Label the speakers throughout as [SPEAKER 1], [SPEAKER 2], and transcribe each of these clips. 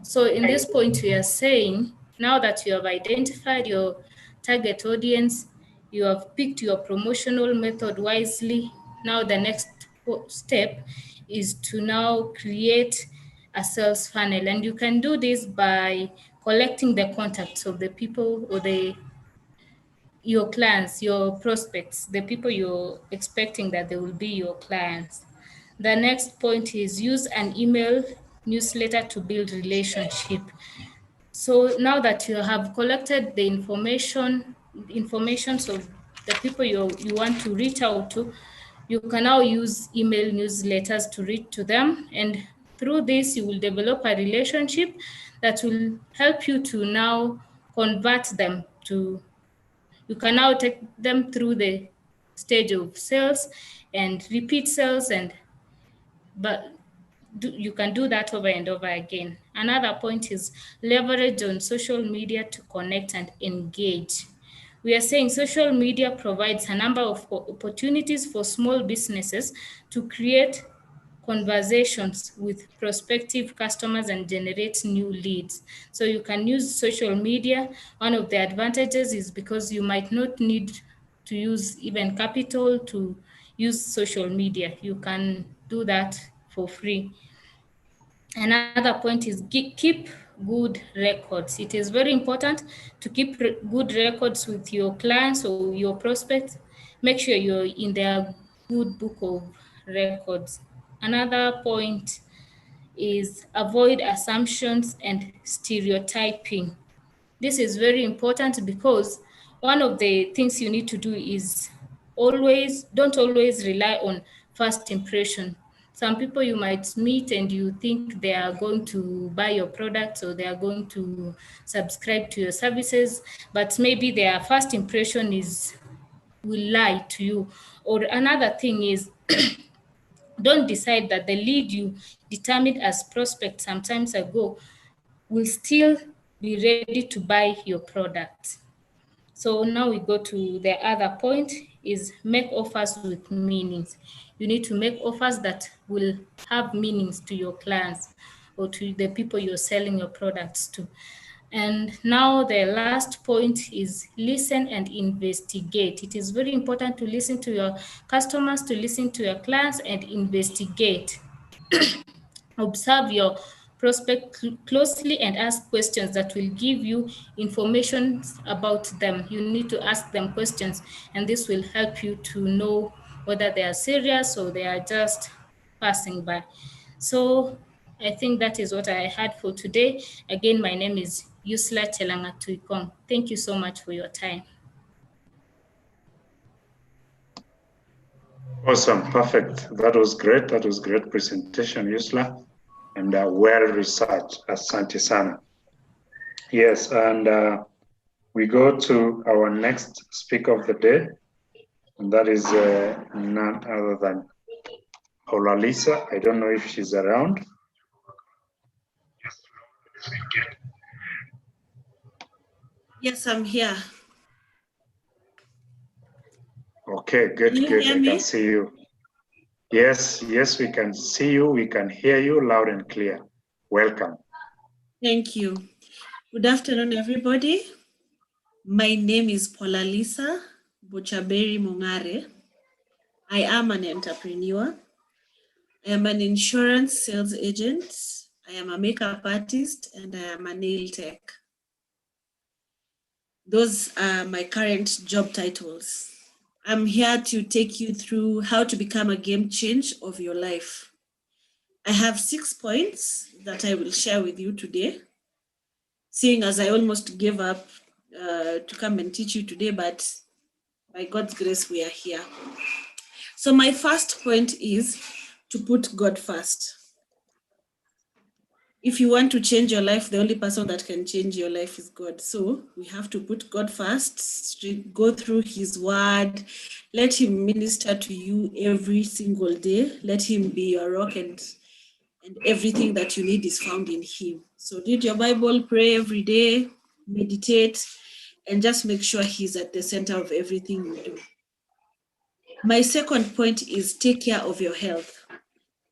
[SPEAKER 1] So in this point, we are saying, now that you have identified your target audience, you have picked your promotional method wisely, now the next step is to now create a sales funnel. And you can do this by collecting the contacts of the people or your clients, your prospects, the people you're expecting that they will be your clients. The next point is use an email newsletter to build relationship. So now that you have collected the information of the people you want to reach out to, you can now use email newsletters to reach to them. And through this, you will develop a relationship that will help you to now convert them to, you can now take them through the stage of sales and repeat sales, but you can do that over and over again. Another point is leverage on social media to connect and engage. We are saying social media provides a number of opportunities for small businesses to create conversations with prospective customers and generate new leads. So you can use social media. One of the advantages is because you might not need to use even capital to use social media. You can do that for free. Another point is keep good records. It is very important to keep good records with your clients or your prospects. Make sure you're in their good book of records. Another point is avoid assumptions and stereotyping. This is very important because one of the things you need to do is don't always rely on first impression. Some people you might meet and you think they are going to buy your products or they are going to subscribe to your services, but maybe their first impression will lie to you. Or another thing is don't decide that the lead you determined as prospect sometimes ago will still be ready to buy your product. So now we go to the other point is make offers with meanings. You need to make offers that will have meanings to your clients or to the people you're selling your products to. And now the last point is listen and investigate. It is very important to listen to your customers, to listen to your clients and investigate. Observe your prospect closely and ask questions that will give you information about them. You need to ask them questions, and this will help you to know whether they are serious or they are just passing by. So I think that is what I had for today. Again, my name is Yusla Chelangatuikong. Thank you so much for your time.
[SPEAKER 2] Awesome, perfect. That was great. That was great presentation, Yusla, and well researched, Asante Sana. Yes, and we go to our next speaker of the day, and that is none other than Paula Lisa. I don't know if she's around.
[SPEAKER 3] Yes, I'm here.
[SPEAKER 2] Okay, good, good. I can see you. Yes, yes, we can see you. We can hear you loud and clear. Welcome.
[SPEAKER 3] Thank you. Good afternoon, everybody. My name is Paula Lisa Bochaberi Mongare. I am an entrepreneur. I am an insurance sales agent. I am a makeup artist, and I am a nail tech. Those are my current job titles. I'm here to take you through how to become a game changer of your life. I have 6 points that I will share with you today, seeing as I almost gave up to come and teach you today, but by God's grace, we are here. So my first point is to put God first. If you want to change your life, the only person that can change your life is God. So we have to put God first, go through his word, let him minister to you every single day. Let him be your rock, and everything that you need is found in him. So read your Bible, pray every day, meditate, and just make sure he's at the center of everything you do. My second point is take care of your health.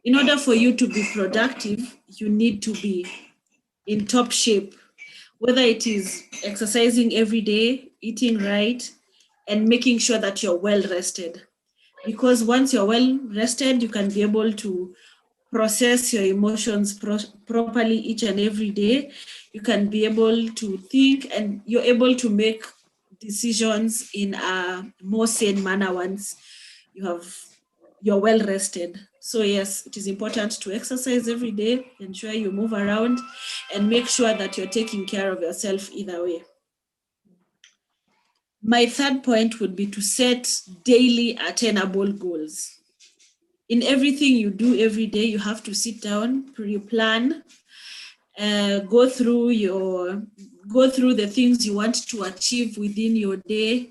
[SPEAKER 3] In order for you to be productive, you need to be in top shape, whether it is exercising every day, eating right, and making sure that you're well rested. Because once you're well rested, you can be able to process your emotions properly each and every day. You can be able to think, and you're able to make decisions in a more sane manner once you're well rested. So yes, it is important to exercise every day, ensure you move around, and make sure that you're taking care of yourself either way. My third point would be to set daily attainable goals. In everything you do every day, you have to sit down, pre-plan, go through the things you want to achieve within your day,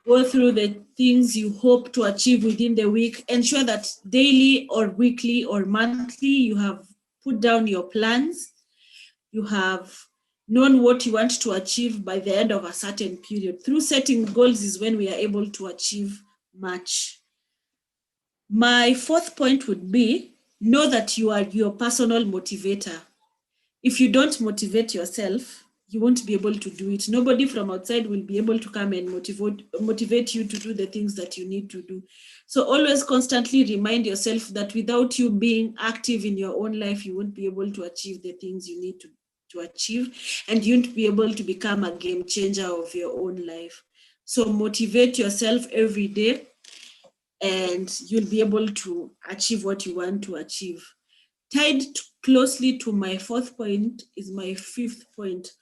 [SPEAKER 3] go through the things you hope to achieve within the week. Ensure that daily or weekly or monthly you have put down your plans. You have known what you want to achieve by the end of a certain period. Through setting goals is when we are able to achieve much. My fourth point would be, know that you are your personal motivator. If you don't motivate yourself, you won't be able to do it. Nobody from outside will be able to come and motivate you to do the things that you need to do. So always constantly remind yourself that without you being active in your own life, you won't be able to achieve the things you need to achieve, and you won't be able to become a game changer of your own life. So motivate yourself every day, and you'll be able to achieve what you want to achieve. Tied closely to my fourth point is my fifth point.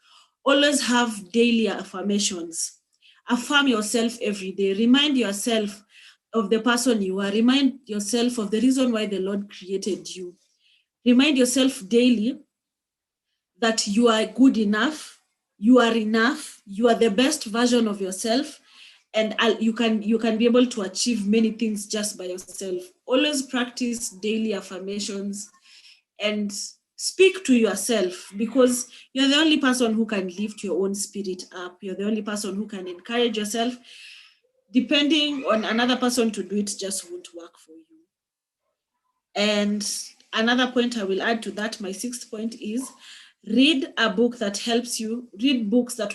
[SPEAKER 3] Always have daily affirmations. Affirm yourself every day. Remind yourself of the person you are. Remind yourself of the reason why the Lord created you. Remind yourself daily that you are good enough, you are enough, you are the best version of yourself, and you can be able to achieve many things just by yourself. Always practice daily affirmations and speak to yourself, because you're the only person who can lift your own spirit up. You're the only person who can encourage yourself. Depending on another person to do it just won't work for you. And another point I will add to that, my sixth point, is read books that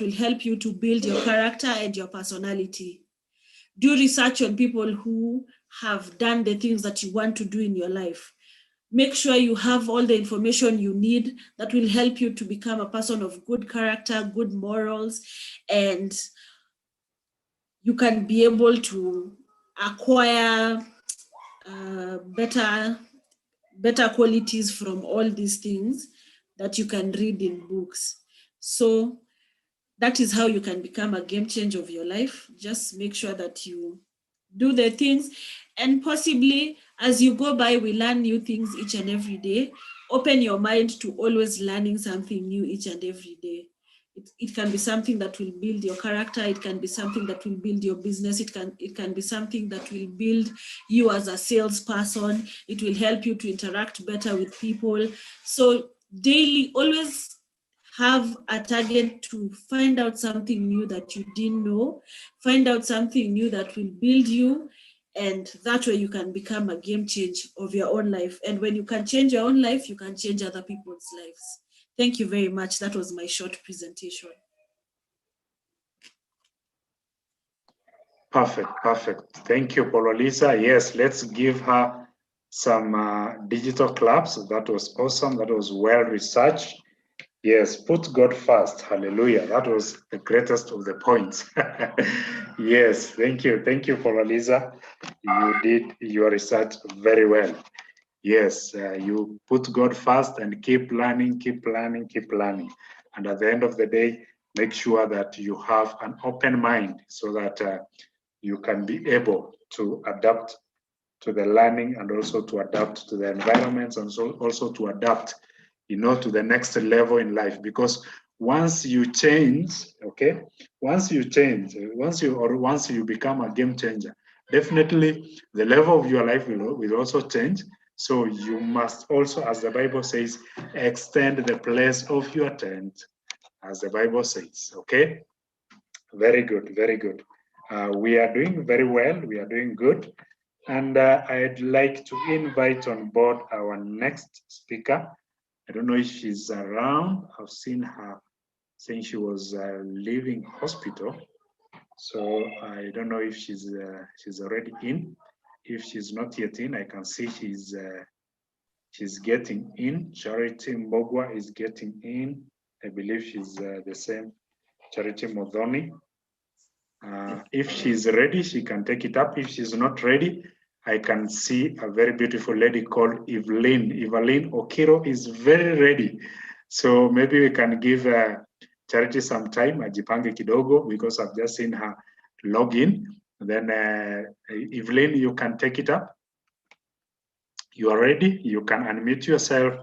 [SPEAKER 3] will help you to build your character and your personality. Do research on people who have done the things that you want to do in your life. Make sure you have all the information you need that will help you to become a person of good character, good morals, and you can be able to acquire better qualities from all these things that you can read in books. So that is how you can become a game changer of your life. Just make sure that you do the things, and possibly as you go by, we learn new things each and every day. Open your mind to always learning something new each and every day. It can be something that will build your character. It can be something that will build your business. It can be something that will build you as a salesperson. It will help you to interact better with people. So daily, always have a target to find out something new that you didn't know, find out something new that will build you, and that way you can become a game changer of your own life. And when you can change your own life, you can change other people's lives. Thank you very much. That was my short presentation.
[SPEAKER 2] Perfect. Thank you, Pololisa. Yes, let's give her some digital claps. That was awesome. That was well researched. Yes, put God first. Hallelujah. That was the greatest of the points. Yes, thank you. Thank you, Pololisa. You did your research very well. Yes, you put God first and keep learning. And at the end of the day, make sure that you have an open mind so that you can be able to adapt to the learning and also to adapt to the environments, and so also to adapt, to the next level in life. Because once you change, once you become a game changer, definitely the level of your life will also change. So you must also, as the Bible says, extend the place of your tent, as the Bible says. Okay, very good. We are doing very well. We are doing good. And I'd like to invite on board our next speaker, I don't know if she's around. I've seen her saying she was leaving hospital. So I don't know if she's already in. If she's not yet in, I can see she's getting in. Charity Mbogwa is getting in. I believe she's the same Charity Modoni. If she's ready, she can take it up. If she's not ready, I can see a very beautiful lady called Evelyn. Evelyn Okiro is very ready. So maybe we can give Charity some time, ajipange kidogo, because I've just seen her log in. Then Evelyn, you can take it up. You are ready. You can unmute yourself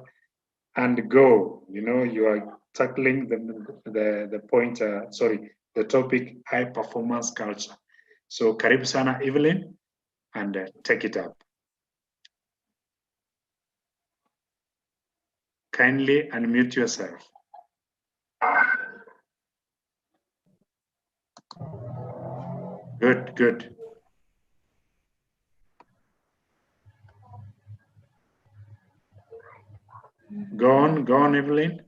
[SPEAKER 2] and go. You know, you are tackling the point, the topic, high performance culture. So karibu sana, Evelyn, and take it up. Kindly unmute yourself. Good, good. Go on, Evelyn.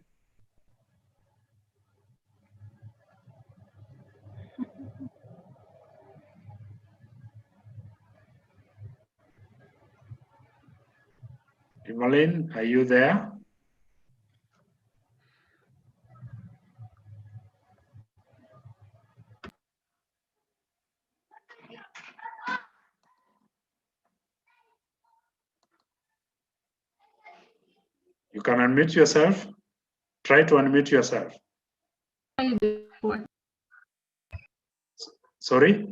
[SPEAKER 2] Evelyn, are you there? You can unmute yourself. Try to unmute yourself. Sorry?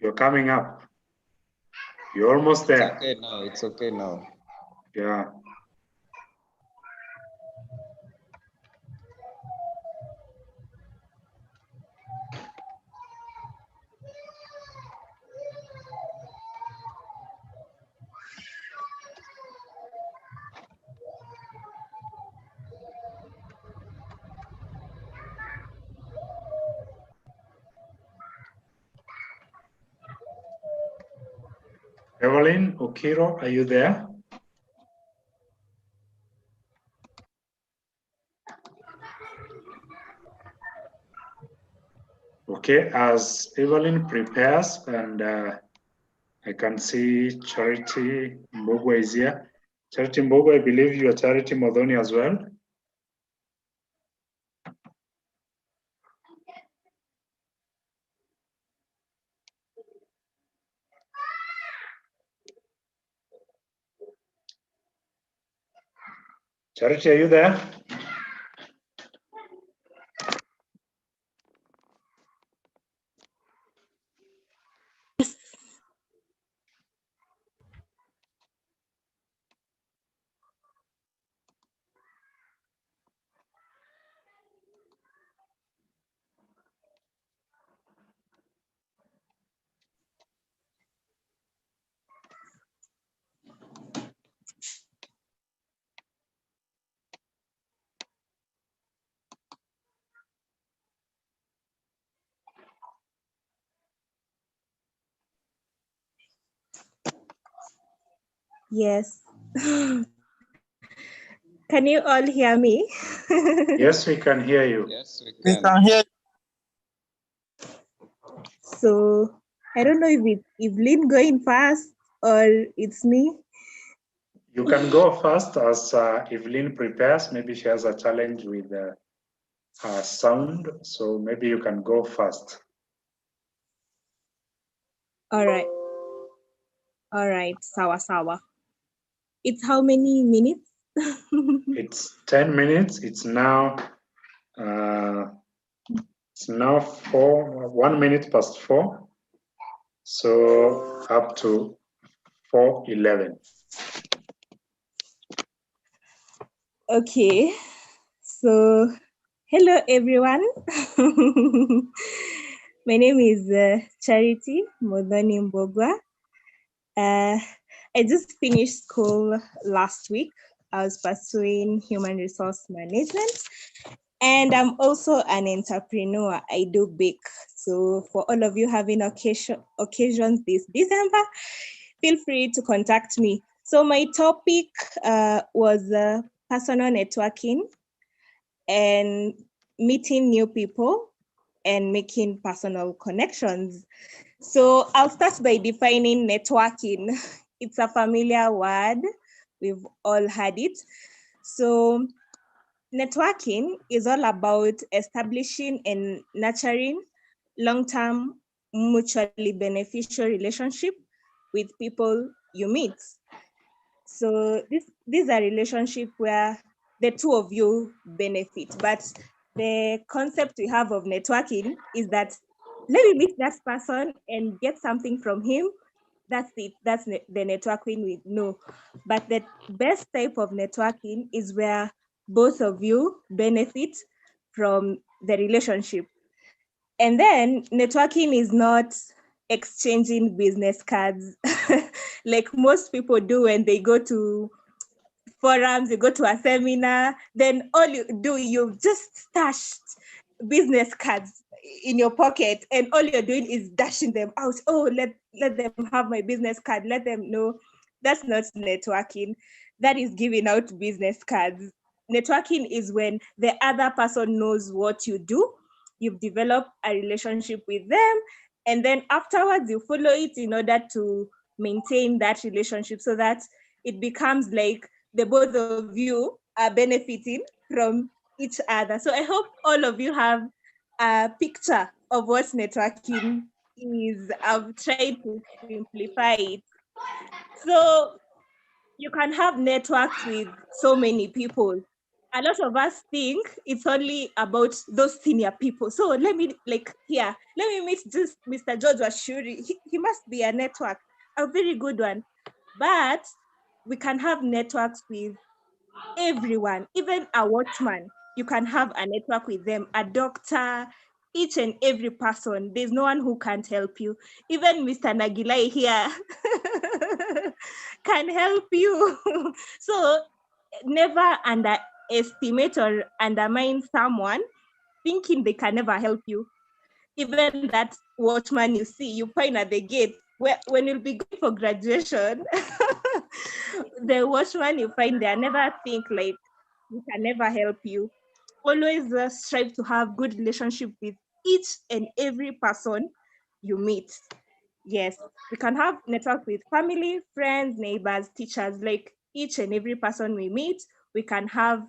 [SPEAKER 2] You're coming up. You're almost there.
[SPEAKER 4] It's okay now. It's okay now.
[SPEAKER 2] Yeah. Evelyn Okiro, are you there? Okay, as Evelyn prepares, and I can see Charity Mbogwa is here. Charity Mbogwa, I believe you are Charity Modoni as well. Charity, are you there?
[SPEAKER 5] Yes. Can you all hear me?
[SPEAKER 2] Yes, we can hear you.
[SPEAKER 4] Yes, we
[SPEAKER 6] We
[SPEAKER 4] can.
[SPEAKER 6] can hear you.
[SPEAKER 5] So I don't know if it's Evelyn going fast or it's me.
[SPEAKER 2] You can go first as Evelyn prepares. Maybe she has a challenge with her sound, so maybe you can go first.
[SPEAKER 5] All right. All right. Sawa sawa. It's how many minutes?
[SPEAKER 2] It's 10 minutes. It's now 1 minute past 4. So up to 4:11.
[SPEAKER 5] Okay, so hello everyone. My name is Charity Modoni Mbogwa. I just finished school last week. I was pursuing human resource management, and I'm also an entrepreneur. I do bake. So for all of you having occasions this December, feel free to contact me. So my topic was personal networking and meeting new people and making personal connections. So I'll start by defining networking. It's a familiar word. We've all heard it. So networking is all about establishing and nurturing long-term mutually beneficial relationship with people you meet. So these are relationships where the two of you benefit. But the concept we have of networking is that let me meet that person and get something from him. That's it. That's the networking we know. But the best type of networking is where both of you benefit from the relationship. And then networking is not exchanging business cards like most people do when they go to forums, you go to a seminar, then all you do, you've just stashed business cards in your pocket and all you're doing is dashing them out. Oh, let them have my business card. Let them know. That's not networking. That is giving out business cards. Networking is when the other person knows what you do. You've developed a relationship with them. And then afterwards, you follow it in order to maintain that relationship so that it becomes like the both of you are benefiting from each other. So I hope all of you have a picture of what networking is. I've tried to simplify it. So you can have networks with so many people. A lot of us think it's only about those senior people. So let me meet just Mr. George Washuri. He must be a network, a very good one. But we can have networks with everyone, even a watchman. You can have a network with them, a doctor, each and every person. There's no one who can't help you. Even Mr. Nagilai here can help you. So never underestimate or undermine someone thinking they can never help you. Even that watchman you see, you find at the gate, when you'll be going for graduation, the watchman you find there never think like we can never help you. Always strive to have good relationship with each and every person you meet. Yes, we can have network with family, friends, neighbors, teachers, like each and every person we meet, we can have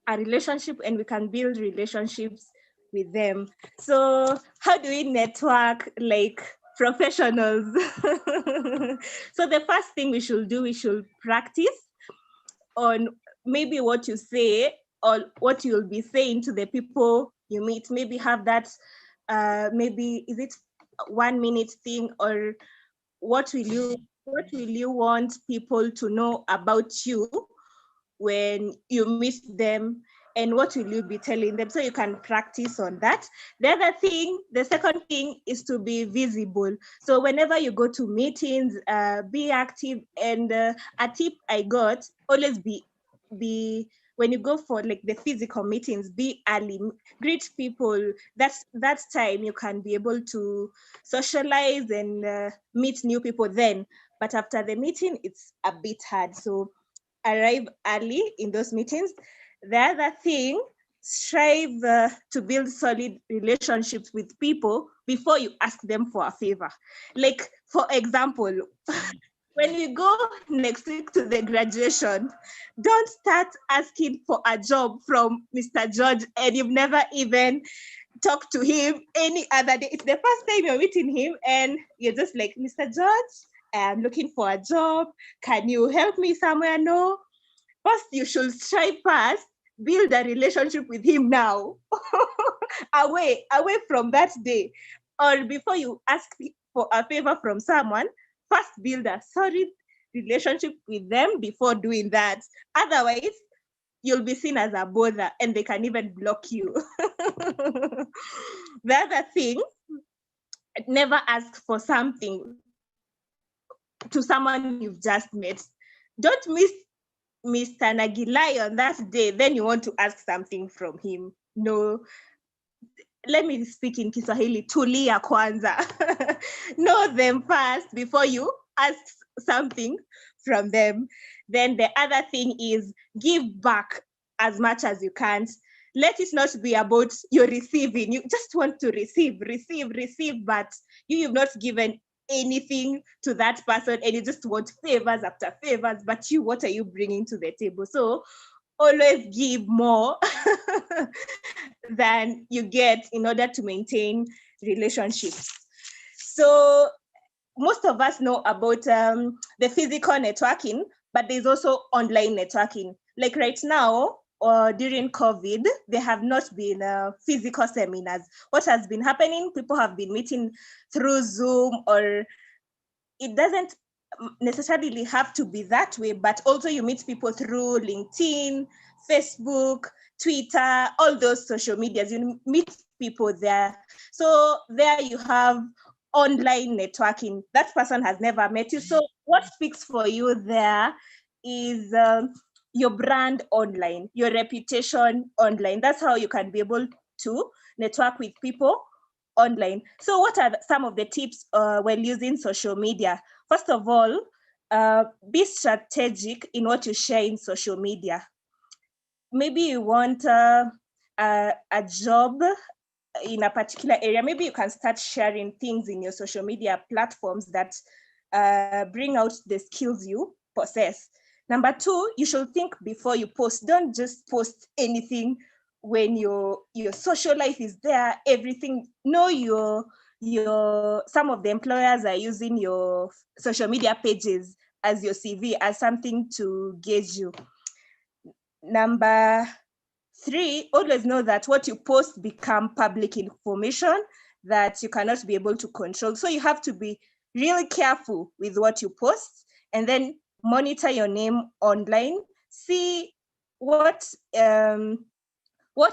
[SPEAKER 5] a relationship and we can build relationships with them. So how do we network like professionals? So the first thing we should do, we should practice on maybe what you say or what you'll be saying to the people you meet. Maybe have that, maybe is it 1 minute thing, or what will you want people to know about you when you meet them, and what will you be telling them, so you can practice on that. The second thing is to be visible. So whenever you go to meetings, be active. And a tip I got, always be when you go for like the physical meetings, be early, greet people. That's time you can be able to socialize and meet new people then. But after the meeting, it's a bit hard. So arrive early in those meetings. The other thing, strive to build solid relationships with people before you ask them for a favor. Like, for example, when we go next week to the graduation, don't start asking for a job from Mr. George and you've never even talked to him any other day. It's the first time you're meeting him and you're just like, Mr. George, I'm looking for a job. Can you help me somewhere? No. First, you should strive first, build a relationship with him now, away from that day. Or before you ask for a favor from someone, first build a solid relationship with them before doing that. Otherwise, you'll be seen as a bother and they can even block you. The other thing, never ask for something to someone you've just met. Don't miss Mr. Nagilai on that day, then you want to ask something from him. No. Let me speak in Kiswahili. Tulia kwanza. Know them first before you ask something from them. Then the other thing is give back as much as you can. Let it not be about your receiving. You just want to receive, but you've not given anything to that person and you just want favors after favors, but what are you bringing to the table? So always give more than you get in order to maintain relationships. So most of us know about the physical networking, but there's also online networking. Like right now, or during COVID, there have not been physical seminars. What has been happening? People have been meeting through Zoom, or it doesn't necessarily have to be that way, but also you meet people through LinkedIn, Facebook, Twitter, all those social medias. You meet people there. So there you have online networking. That person has never met you. So what speaks for you there is your brand online, your reputation online. That's how you can be able to network with people online. So what are some of the tips when using social media? First of all, be strategic in what you share in social media. Maybe you want a job in a particular area. Maybe you can start sharing things in your social media platforms that bring out the skills you possess. Number two, you should think before you post. Don't just post anything when your social life is there, everything. Know your some of the employers are using your social media pages as your CV, as something to gauge you. Number three, always know that what you post become public information that you cannot be able to control. So you have to be really careful with what you post, and then monitor your name online. See what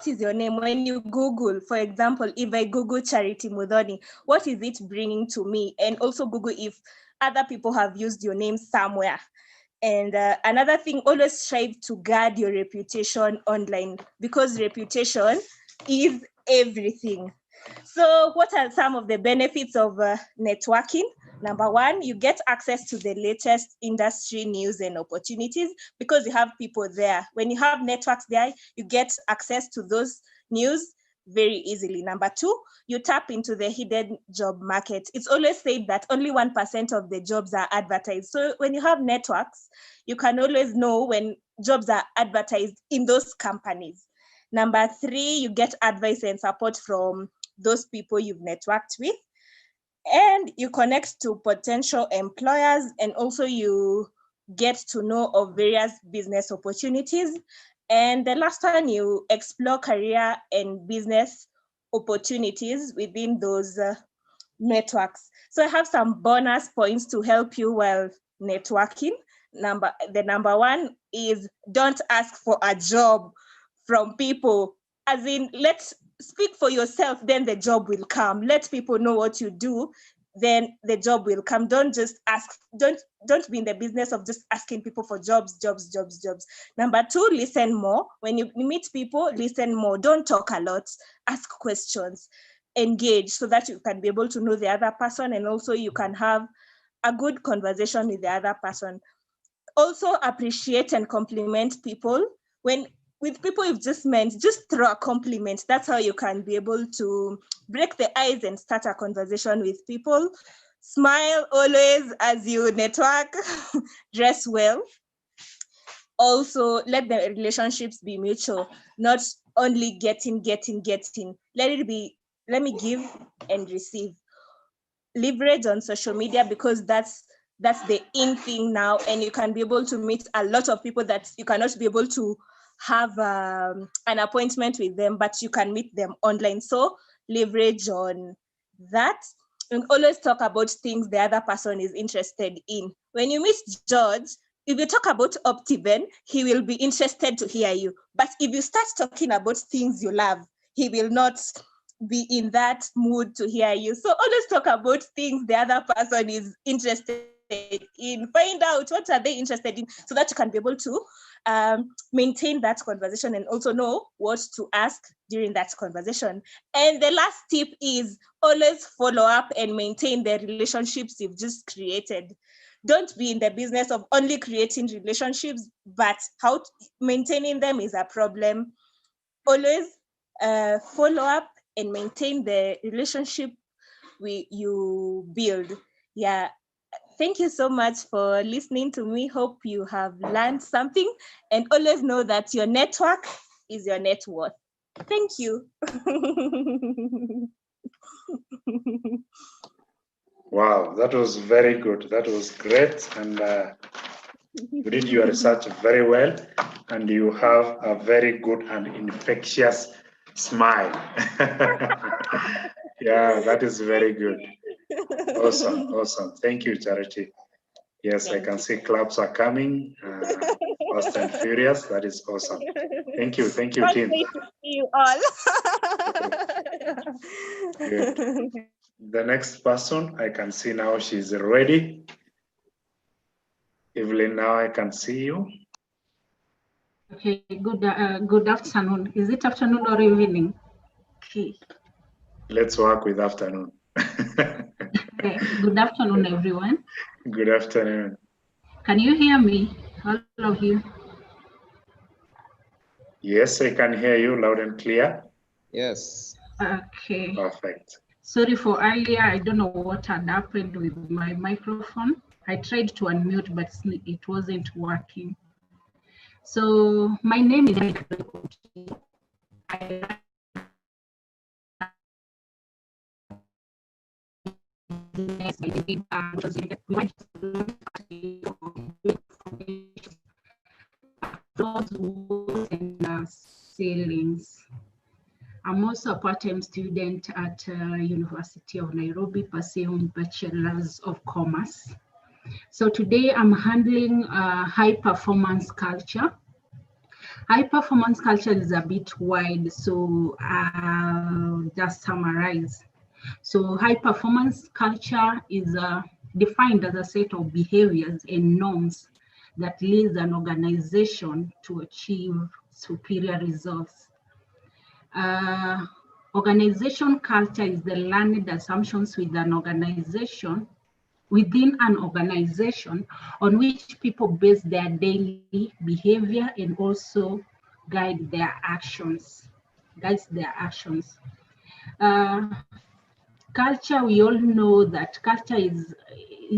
[SPEAKER 5] is your name when you Google. For example, if I Google Charity Mudhoni, what is it bringing to me? And also Google if other people have used your name somewhere. And another thing, always strive to guard your reputation online, because reputation is everything. So what are some of the benefits of networking? Number one, you get access to the latest industry news and opportunities because you have people there. When you have networks there, you get access to those news very easily. Number two, you tap into the hidden job market. It's always said that only 1% of the jobs are advertised. So when you have networks, you can always know when jobs are advertised in those companies. Number three, you get advice and support from those people you've networked with. And you connect to potential employers, and also you get to know of various business opportunities. And the last one, you explore career and business opportunities within those networks. So I have some bonus points to help you while networking. The number one is don't ask for a job from people. As in, let's speak for yourself, then the job will come. Let people know what you do, then the job will come. Don't just ask, don't be in the business of just asking people for jobs. Number two, listen more. When you meet people, listen more. Don't talk a lot, ask questions, engage, so that you can be able to know the other person, and also you can have a good conversation with the other person. Also appreciate and compliment people. With people you've just met, just throw a compliment. That's how you can be able to break the ice and start a conversation with people. Smile always as you network. Dress well. Also, let the relationships be mutual, not only getting. Let me give and receive. Leverage on social media, because that's the in thing now, and you can be able to meet a lot of people that you cannot be able to have an appointment with them, but you can meet them online. So leverage on that, and always talk about things the other person is interested in. When you meet George, if you talk about Optiven, he will be interested to hear you. But if you start talking about things you love, he will not be in that mood to hear you. So always talk about things the other person is interested in. Find out what are they interested in, so that you can be able to maintain that conversation and also know what to ask during that conversation. And the last tip is always follow up and maintain the relationships you've just created. Don't be in the business of only creating relationships, but how maintaining them is a problem. Always follow up and maintain the relationship you build. Yeah. Thank you so much for listening to me. Hope you have learned something, and always know that your network is your net worth. Thank you.
[SPEAKER 2] Wow, that was very good. That was great. And you did your research very well, and you have a very good and infectious smile. Yeah, that is very good. Awesome, awesome. Thank you, Charity. Yes, I can see claps are coming. Fast and furious. That is awesome. Thank you, team.
[SPEAKER 5] Can't wait to see you all.
[SPEAKER 2] Good. The next person, I can see now she's ready. Evelyn, now I can see you.
[SPEAKER 4] Okay, good afternoon. Is it afternoon or evening? Okay.
[SPEAKER 2] Let's work with afternoon.
[SPEAKER 4] Okay. Good afternoon, everyone.
[SPEAKER 2] Good afternoon.
[SPEAKER 4] Can you hear me, all of you?
[SPEAKER 2] Yes, I can hear you loud and clear.
[SPEAKER 6] Yes.
[SPEAKER 4] Okay.
[SPEAKER 2] Perfect.
[SPEAKER 4] Sorry for earlier. I don't know what had happened with my microphone. I tried to unmute, but it wasn't working. So my name is ceilings. I'm also a part-time student at University of Nairobi pursuing Bachelor's of Commerce. So today I'm handling high performance culture. High performance culture is a bit wide, so I'll just summarize. So high performance culture is defined as a set of behaviors and norms that leads an organization to achieve superior results. Organization culture is the learned assumptions within an organization on which people base their daily behavior and also guides their actions. Culture, we all know that culture is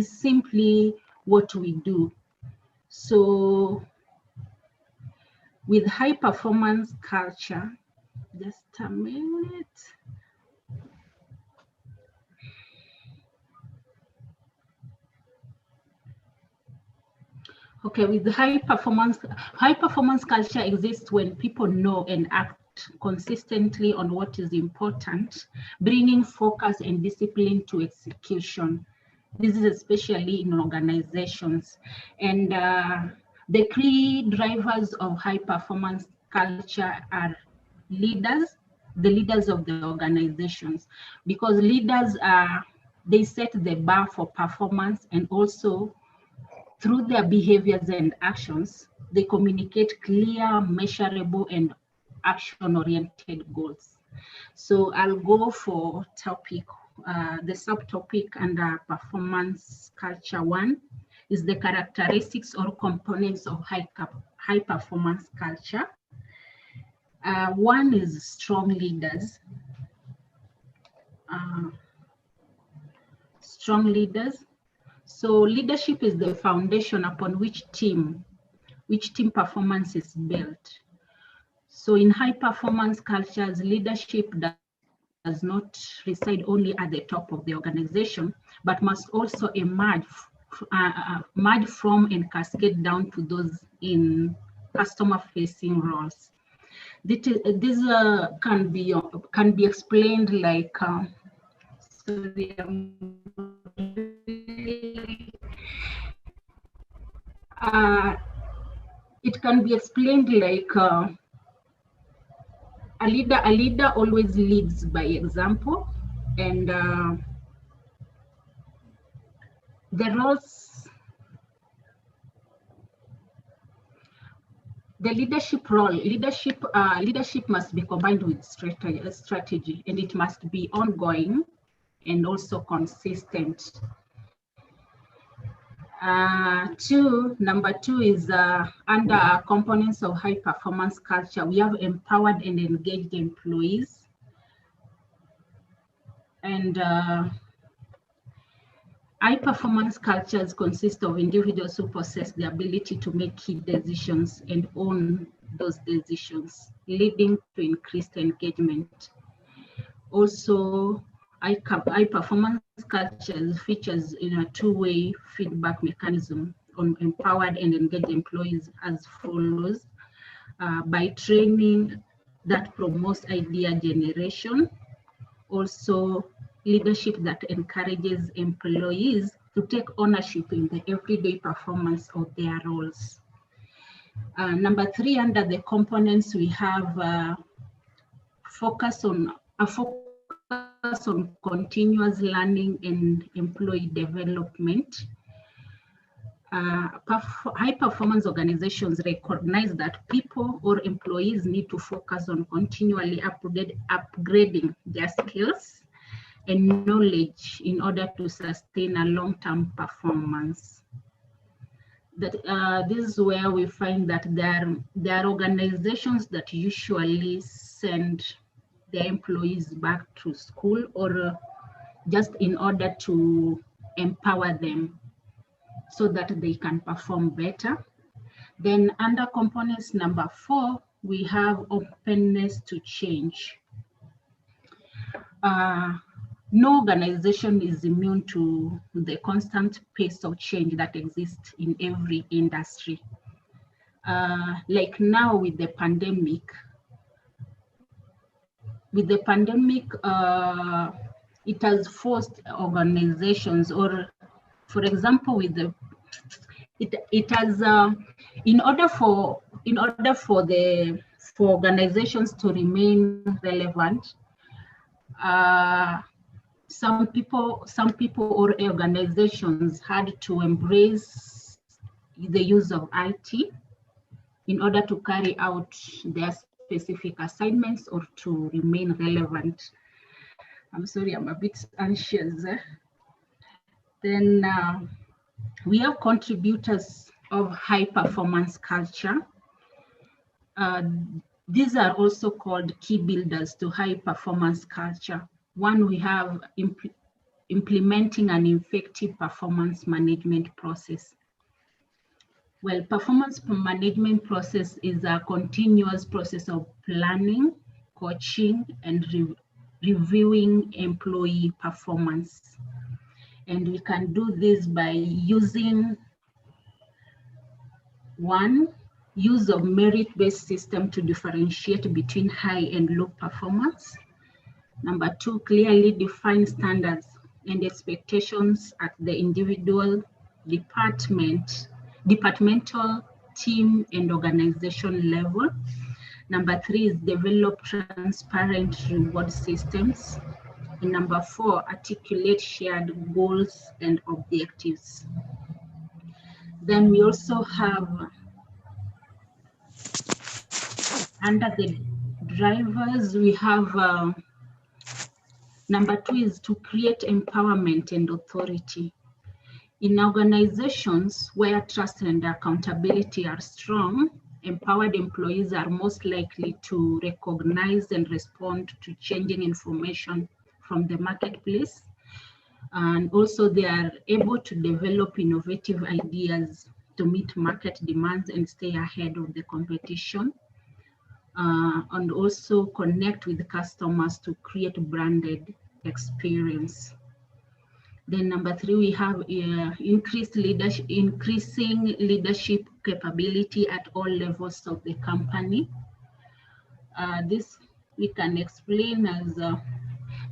[SPEAKER 4] simply what we do. So with high performance culture, just a minute. Okay, with the high performance culture exists when people know and act consistently on what is important, bringing focus and discipline to execution. This is especially in organizations. And the key drivers of high performance culture are leaders, the leaders of the organizations, because leaders they set the bar for performance, and also through their behaviors and actions, they communicate clear, measurable, and action-oriented goals. So I'll go for topic, the subtopic under performance culture 1 is the characteristics or components of high performance culture. 1 is strong leaders. Strong leaders. So leadership is the foundation upon which team performance is built. So in high performance cultures, leadership does not reside only at the top of the organization, but must also emerge from and cascade down to those in customer-facing roles. This can be explained like sorry, It can be explained like a leader always leads by example, and the roles, the leadership role, leadership must be combined with strategy, and it must be ongoing and also consistent. Number two is under components of high performance culture, we have empowered and engaged employees. And high performance cultures consist of individuals who possess the ability to make key decisions and own those decisions, leading to increased engagement. Also, high performance cultures features in a two-way feedback mechanism on empowered and engaged employees as follows: by training that promotes idea generation, also leadership that encourages employees to take ownership in the everyday performance of their roles. Number three, under the components, we have focus on continuous learning and employee development. High performance organizations recognize that people or employees need to focus on continually upgrading their skills and knowledge in order to sustain a long-term performance. This is where we find that there are organizations that usually send their employees back to school or just in order to empower them so that they can perform better. Then under components number 4, we have openness to change. No organization is immune to the constant pace of change that exists in every industry. Like now with the pandemic, it has forced organizations, or for example, with the it has in order for organizations to remain relevant, some people or organizations had to embrace the use of IT in order to carry out their specific assignments or to remain relevant. I'm sorry, I'm a bit anxious. Then we have contributors of high performance culture. These are also called key builders to high performance culture. One, we have implementing an effective performance management process. Well, performance management process is a continuous process of planning, coaching, and reviewing employee performance. And we can do this by using, one, use of merit-based system to differentiate between high and low performance. Number 2, clearly define standards and expectations at the individual, departmental, team, and organization level. Number 3 is develop transparent reward systems. And number 4, articulate shared goals and objectives. Then we also have, under the drivers, we have number 2 is to create empowerment and authority. In organizations where trust and accountability are strong, empowered employees are most likely to recognize and respond to changing information from the marketplace. And also they are able to develop innovative ideas to meet market demands and stay ahead of the competition. And also connect with the customers to create branded experience. Then number 3, we have increasing leadership capability at all levels of the company. This we can explain as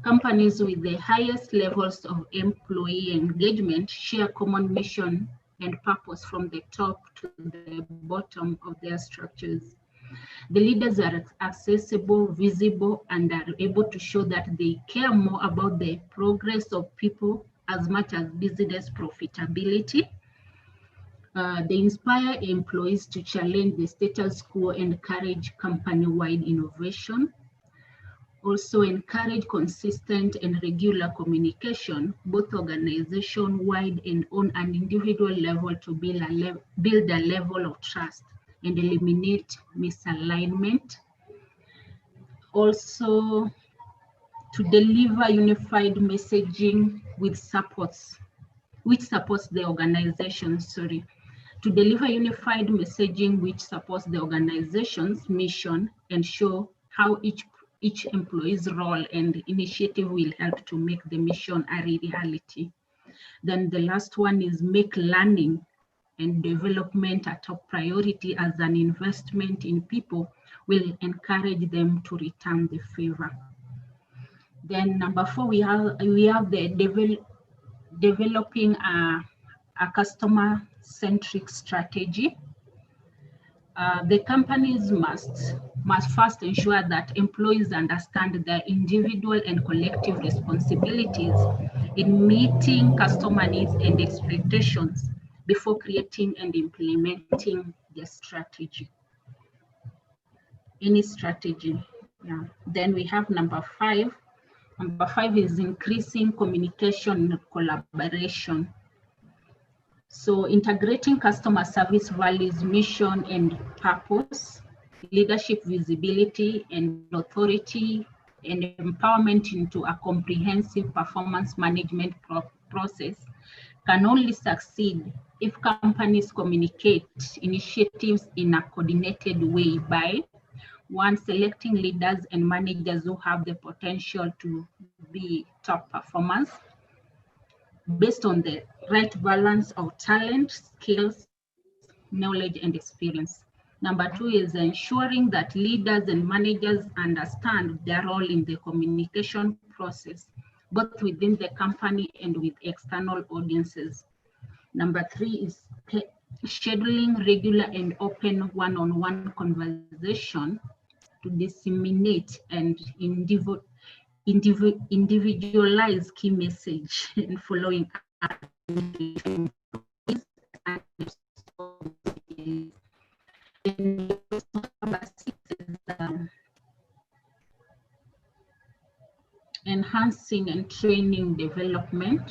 [SPEAKER 4] companies with the highest levels of employee engagement share common mission and purpose from the top to the bottom of their structures. The leaders are accessible, visible, and are able to show that they care more about the progress of people as much as business profitability. They inspire employees to challenge the status quo and encourage company-wide innovation. Also encourage consistent and regular communication, both organization-wide and on an individual level, to build a level of trust and eliminate misalignment. Also, to deliver unified messaging which supports the organization, to deliver unified messaging which supports the organization's mission and show how each employee's role and initiative will help to make the mission a reality. Then the last one is make learning and development a top priority, as an investment in people will encourage them to return the favor. Then number 4, we have the developing a customer-centric strategy. The companies must first ensure that employees understand their individual and collective responsibilities in meeting customer needs and expectations before creating and implementing the strategy. Any strategy. Yeah. Then we have number 5. Number 5 is increasing communication and collaboration. So integrating customer service values, mission and purpose, leadership visibility and authority, and empowerment into a comprehensive performance management process can only succeed if companies communicate initiatives in a coordinated way by 1, selecting leaders and managers who have the potential to be top performers based on the right balance of talent, skills, knowledge, and experience. Number 2 is ensuring that leaders and managers understand their role in the communication process, both within the company and with external audiences. Number 3 is scheduling regular and open one-on-one conversation to disseminate and individualize key message and following up. Enhancing and training development.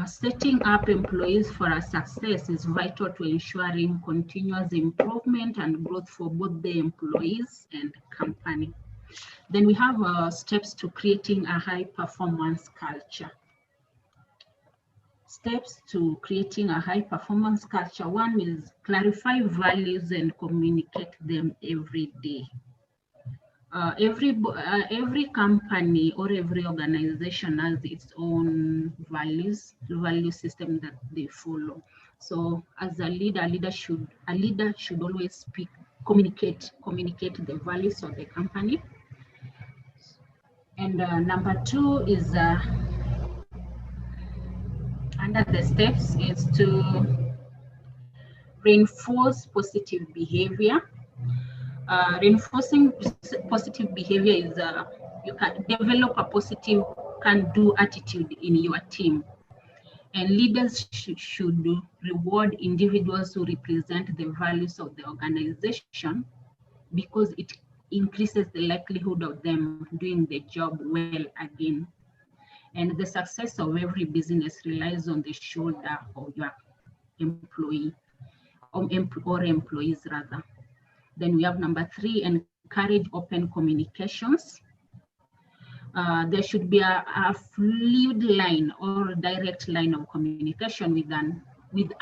[SPEAKER 4] Setting up employees for a success is vital to ensuring continuous improvement and growth for both the employees and company. Then we have steps to creating a high performance culture. Steps to creating a high performance culture. 1 is clarify values and communicate them every day. Every company or every organization has its own value system that they follow. So as a leader should always communicate the values of the company. And number 2 is under the steps is to reinforce positive behavior. Reinforcing positive behavior is you can develop a positive can-do attitude in your team. And leaders should reward individuals who represent the values of the organization, because it increases the likelihood of them doing the job well again. And the success of every business relies on the shoulder of your employee or employees rather. Then we have number 3, encourage open communications. There should be a fluid line or direct line of communication with an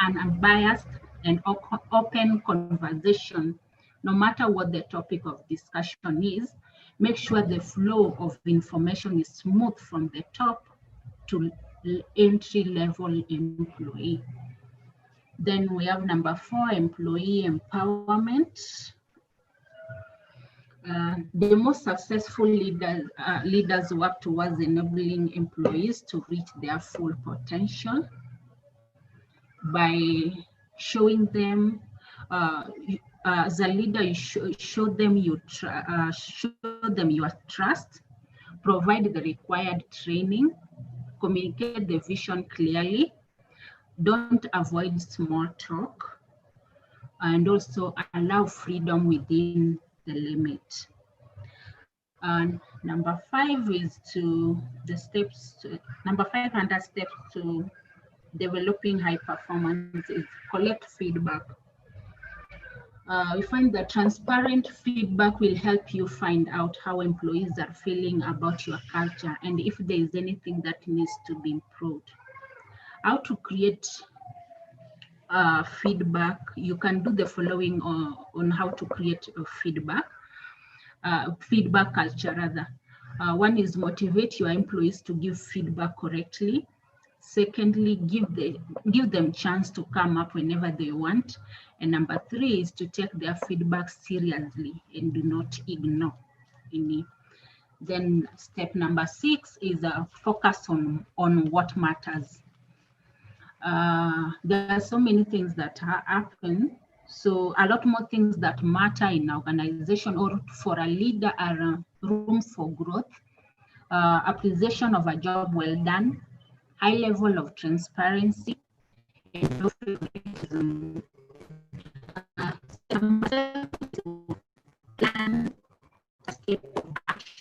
[SPEAKER 4] unbiased and open conversation, no matter what the topic of discussion is. Make sure the flow of information is smooth from the top to entry-level employee. Then we have number 4, employee empowerment. The most successful leaders work towards enabling employees to reach their full potential. by showing them, as a leader, you show them your trust, provide the required training, communicate the vision clearly, don't avoid small talk, and also allow freedom within the limit. And number 5 is number 5 under steps to developing high performance is collect feedback. We find that transparent feedback will help you find out how employees are feeling about your culture and if there is anything that needs to be improved. How to create feedback? You can do the following on how to create a feedback culture rather. One is motivate your employees to give feedback correctly. Secondly, give them chance to come up whenever they want. And number 3 is to take their feedback seriously and do not ignore any. Then step number 6 is focus on what matters. There are so many things that happen. So a lot more things that matter in an organization or for a leader are room for growth, appreciation of a job well done, high level of transparency, and no favoritism. Plan step of action.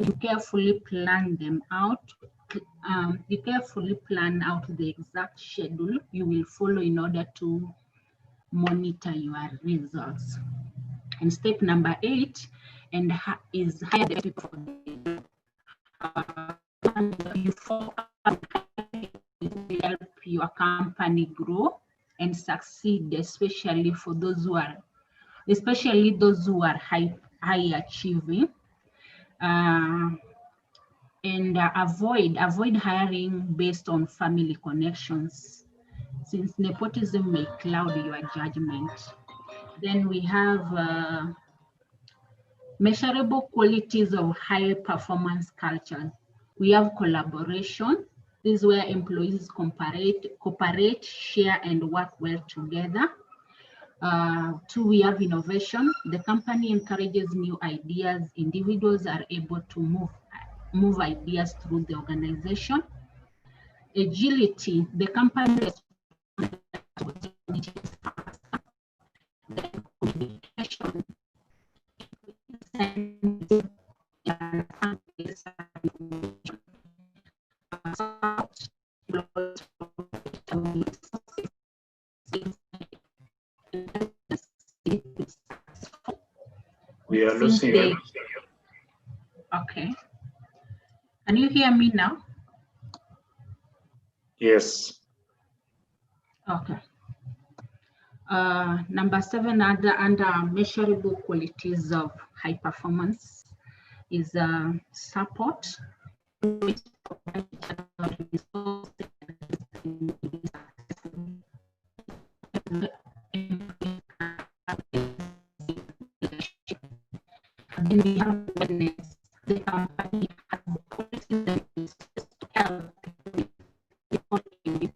[SPEAKER 4] You carefully plan them out. You carefully plan out the exact schedule you will follow in order to monitor your results. And step number 8 is hire the people. Help your company grow and succeed, especially for those who are, high achieving. And avoid hiring based on family connections, since nepotism may cloud your judgment. Then we have measurable qualities of high performance culture. We have collaboration. This is where employees cooperate, share, and work well together. 2, we have innovation. The company encourages new ideas. Individuals are able to move ideas through the organization. Agility, the company communication.
[SPEAKER 2] We are losing you.
[SPEAKER 4] Okay. Can you hear me now?
[SPEAKER 2] Yes.
[SPEAKER 4] Okay. Number 7 under measurable qualities of high performance is support. Then we have awareness. The company has policies to help people in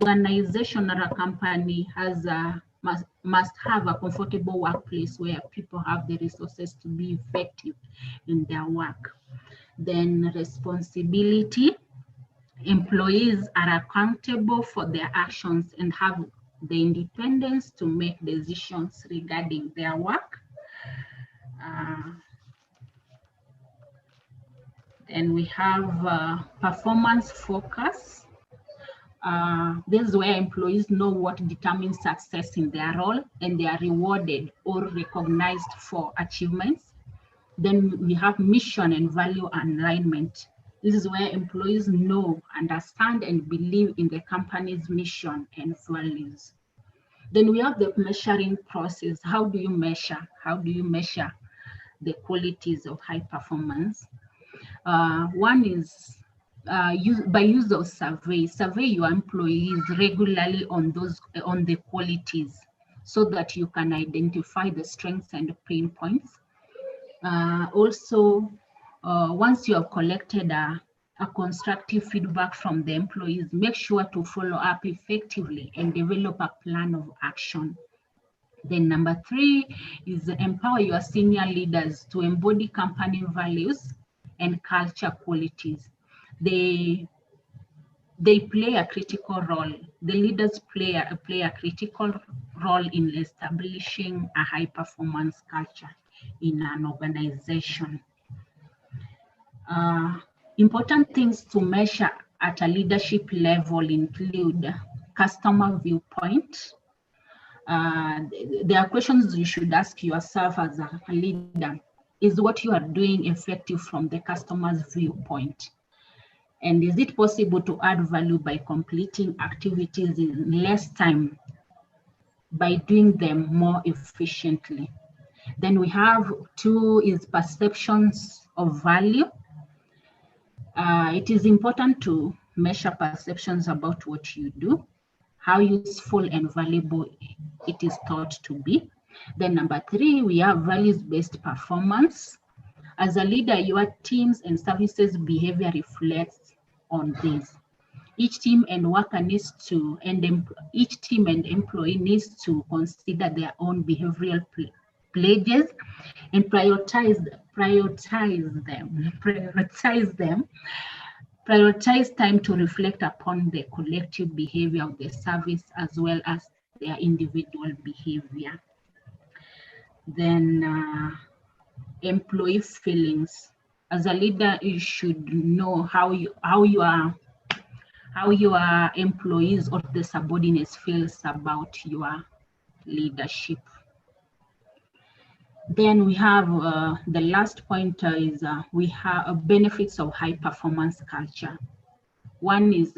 [SPEAKER 4] organization or a company has must have a comfortable workplace where people have the resources to be effective in their work. Then responsibility. Employees are accountable for their actions and have the independence to make decisions regarding their work. Then we have performance focus. This is where employees know what determines success in their role and they are rewarded or recognized for achievements. Then we have mission and value alignment. This is where employees know, understand, and believe in the company's mission and values. Then we have the measuring process. How do you measure? How do you measure the qualities of high performance? One is by use of survey your employees regularly on the qualities, so that you can identify the strengths and pain points. Also, once you have collected a constructive feedback from the employees, make sure to follow up effectively and develop a plan of action. Then number 3 is empower your senior leaders to embody company values and culture qualities. They play a critical role. The leaders play a critical role in establishing a high performance culture in an organization. Important things to measure at a leadership level include customer viewpoint. There are questions you should ask yourself as a leader. Is what you are doing effective from the customer's viewpoint? And is it possible to add value by completing activities in less time, by doing them more efficiently? Then we have 2 is perceptions of value. It is important to measure perceptions about what you do, how useful and valuable it is thought to be. Then number 3, we have values-based performance. As a leader, your teams and services behavior reflects on this. Each team and worker needs to, each team and employee needs to consider their own behavioral pledges and prioritize time to reflect upon the collective behavior of the service as well as their individual behavior. Then employee feelings. As a leader, you should know how your employees or the subordinates feels about your leadership. Then we have the last point is we have benefits of high performance culture. 1 is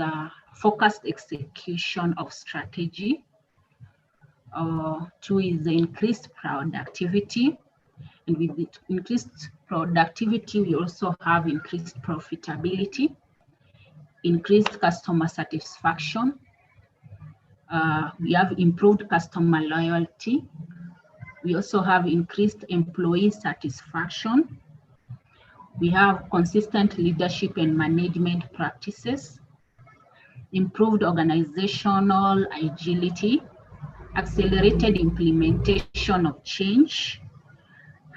[SPEAKER 4] focused execution of strategy. 2 is the increased productivity. And with the increased productivity, we also have increased profitability, increased customer satisfaction. We have improved customer loyalty. We also have increased employee satisfaction. We have consistent leadership and management practices, improved organizational agility, accelerated implementation of change,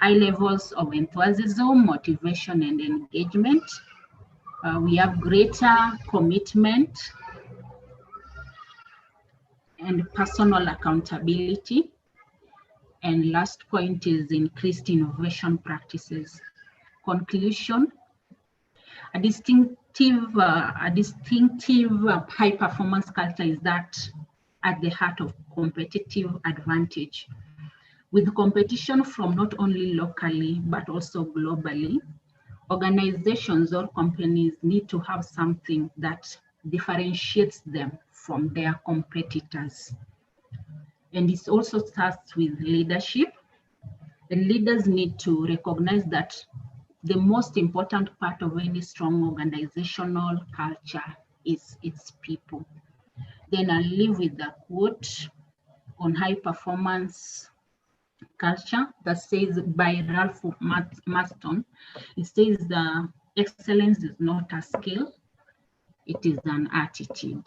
[SPEAKER 4] high levels of enthusiasm, motivation, and engagement. We have greater commitment and personal accountability. And last point is increased innovation practices. Conclusion: a distinctive high performance culture is that at the heart of competitive advantage. With competition from not only locally, but also globally, organizations or companies need to have something that differentiates them from their competitors. And it also starts with leadership. And leaders need to recognize that the most important part of any strong organizational culture is its people. Then I'll leave with the quote on high performance culture that says by Ralph Marston. It says the excellence is not a skill, it is an attitude.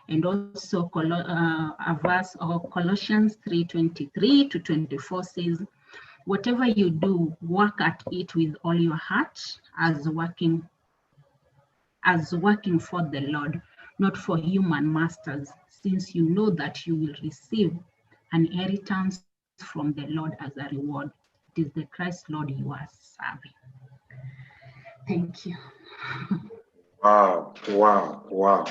[SPEAKER 4] And also a verse of Colossians 3:23 to 24 says, whatever you do, work at it with all your heart as working for the Lord, not for human masters, since you know that you will receive an inheritance from the Lord as a reward. It is the Christ Lord you are serving. Thank you.
[SPEAKER 2] Wow, wow, wow.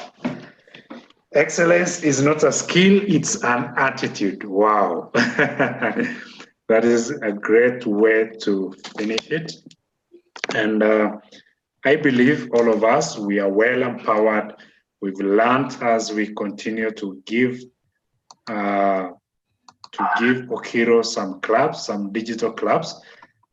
[SPEAKER 2] Excellence is not a skill, it's an attitude. Wow. That is a great way to finish it. And I believe all of us, we are well empowered. We've learned as we continue to give Okiro some claps, some digital claps.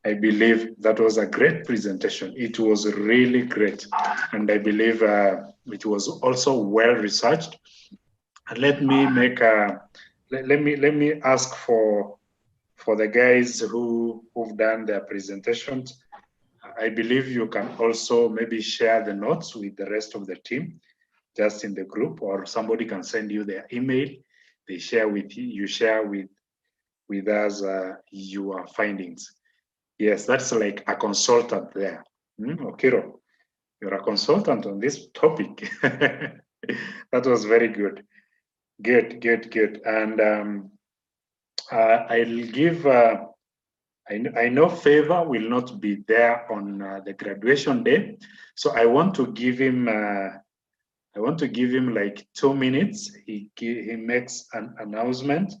[SPEAKER 2] I believe that was a great presentation. It was really great. And I believe it was also well researched. And let me make a, let me ask for the guys who've done their presentations. I believe you can also maybe share the notes with the rest of the team, just in the group, or somebody can send you their email. They share with you, you share with us your findings. Yes, that's like a consultant there. Okiro, you're a consultant on this topic. That was very good. Good. And I'll give, I know Favor will not be there on the graduation day. So I want to give him like 2 minutes. He makes an announcement.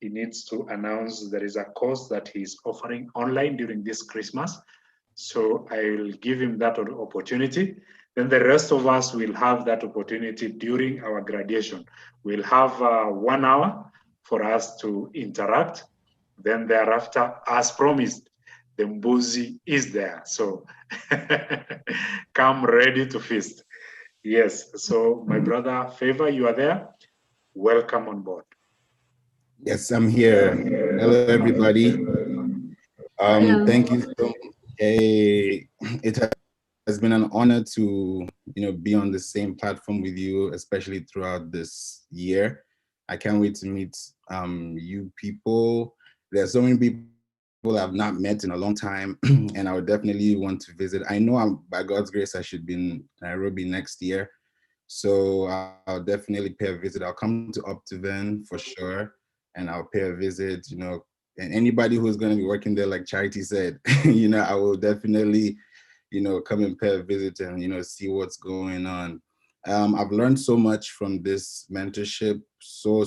[SPEAKER 2] He needs to announce there is a course that he's offering online during this Christmas. So I will give him that opportunity. Then the rest of us will have that opportunity during our graduation. We'll have 1 hour for us to interact. Then thereafter, as promised, the mbuzi is there. So come ready to feast. Yes, so my brother Favor, you are there. Welcome on board.
[SPEAKER 7] Yes, I'm here. Hello, everybody. Thank you so much. Hey, it has been an honor to be on the same platform with you, especially throughout this year. I can't wait to meet you people. There are so many people I've not met in a long time, and I would definitely want to visit. I know by God's grace I should be in Nairobi next year, so I'll definitely pay a visit. I'll come to Optiven for sure, and I'll pay a visit. And anybody who's going to be working there, like Charity said, I will definitely come and pay a visit and see what's going on. I've learned so much from this mentorship, so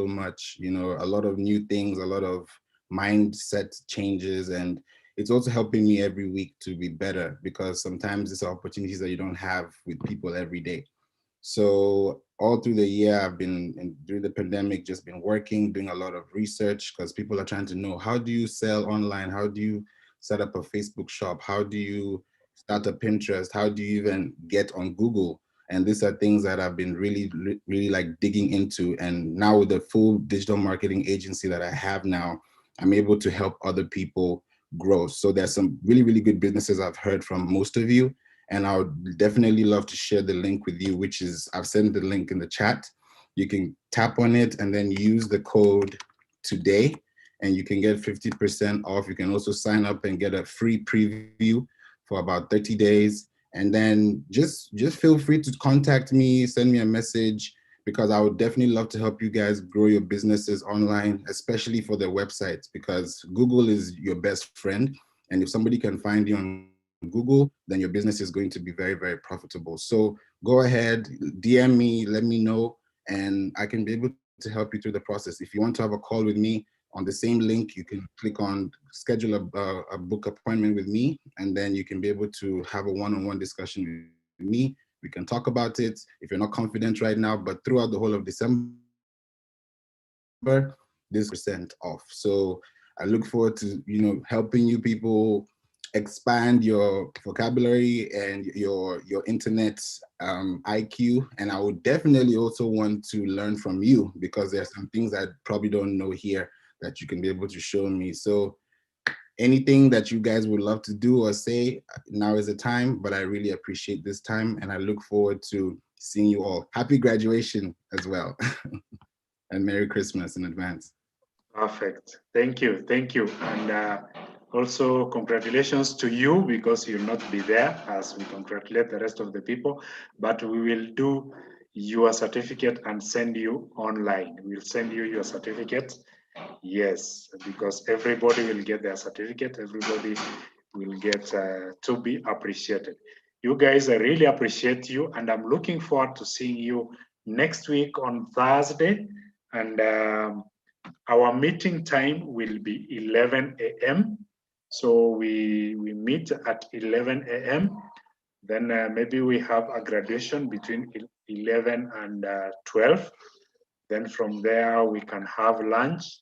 [SPEAKER 7] much. A lot of new things, a lot of mindset changes, and it's also helping me every week to be better, because sometimes it's opportunities that you don't have with people every day. So all through the year, I've been, through the pandemic, just been working, doing a lot of research, because people are trying to know, how do you sell online? How do you set up a Facebook shop? How do you start a Pinterest? How do you even get on Google? And these are things that I've been really like digging into. And now with the full digital marketing agency that I have now, I'm able to help other people grow. So there's some really good businesses I've heard from most of you. And I would definitely love to share the link with you, which is, I've sent the link in the chat. You can tap on it and then use the code today, and you can get 50% off. You can also sign up and get a free preview for about 30 days. And then just feel free to contact me, send me a message, because I would definitely love to help you guys grow your businesses online, especially for their websites, because Google is your best friend. And if somebody can find you on Google, then your business is going to be very profitable. So go ahead, DM me, let me know, and I can be able to help you through the process. If you want to have a call with me, on the same link, you can click on schedule a book appointment with me, and then you can be able to have a one-on-one discussion with me. We can talk about it if you're not confident right now, but throughout the whole of December, this % off. So I look forward to helping you people expand your vocabulary and your internet IQ. And I would definitely also want to learn from you, because there's some things I probably don't know here that you can be able to show me. So anything that you guys would love to do or say, now is the time. But I really appreciate this time, and I look forward to seeing you all. Happy graduation as well. And Merry Christmas in advance.
[SPEAKER 2] Perfect. Thank you. And also congratulations to you, because you'll not be there, as we congratulate the rest of the people, but we will do your certificate and send you online. We'll send you your certificate. Yes, because everybody will get their certificate. Everybody will get to be appreciated. You guys, I really appreciate you, and I'm looking forward to seeing you next week on Thursday. And our meeting time will be 11 a.m. So we meet at 11 a.m. Then maybe we have a graduation between 11 and 12. Then from there we can have lunch.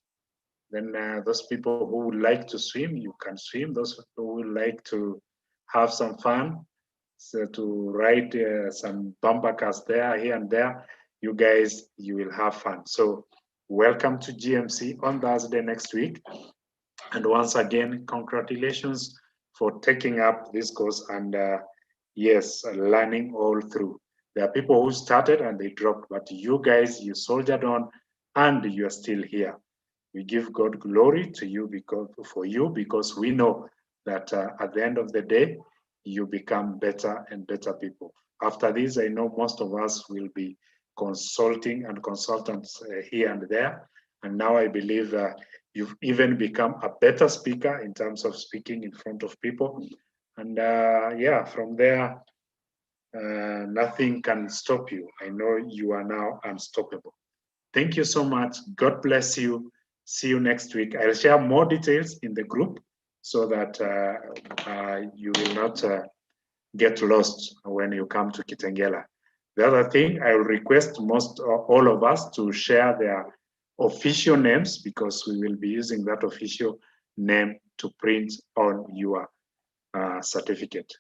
[SPEAKER 2] Then those people who would like to swim, you can swim. Those people who would like to have some fun, so to ride some bumper cars there, here and there, you guys, you will have fun. So welcome to GMC on Thursday next week. And once again, congratulations for taking up this course and yes, learning all through. There are people who started and they dropped, but you guys, you soldiered on and you are still here. We give God glory to you because we know that at the end of the day, you become better and better people. After this, I know most of us will be consulting and consultants here and there. And now I believe you've even become a better speaker in terms of speaking in front of people. And yeah, from there, nothing can stop you. I know you are now unstoppable. Thank you so much. God bless you. See you next week. I'll share more details in the group so that you will not get lost when you come to Kitengela. The other thing, I will request all of us to share their official names because we will be using that official name to print on your certificate.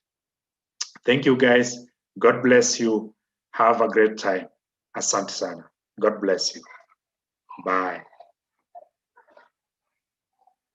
[SPEAKER 2] Thank you, guys. God bless you. Have a great time. Asante sana. God bless you. Bye.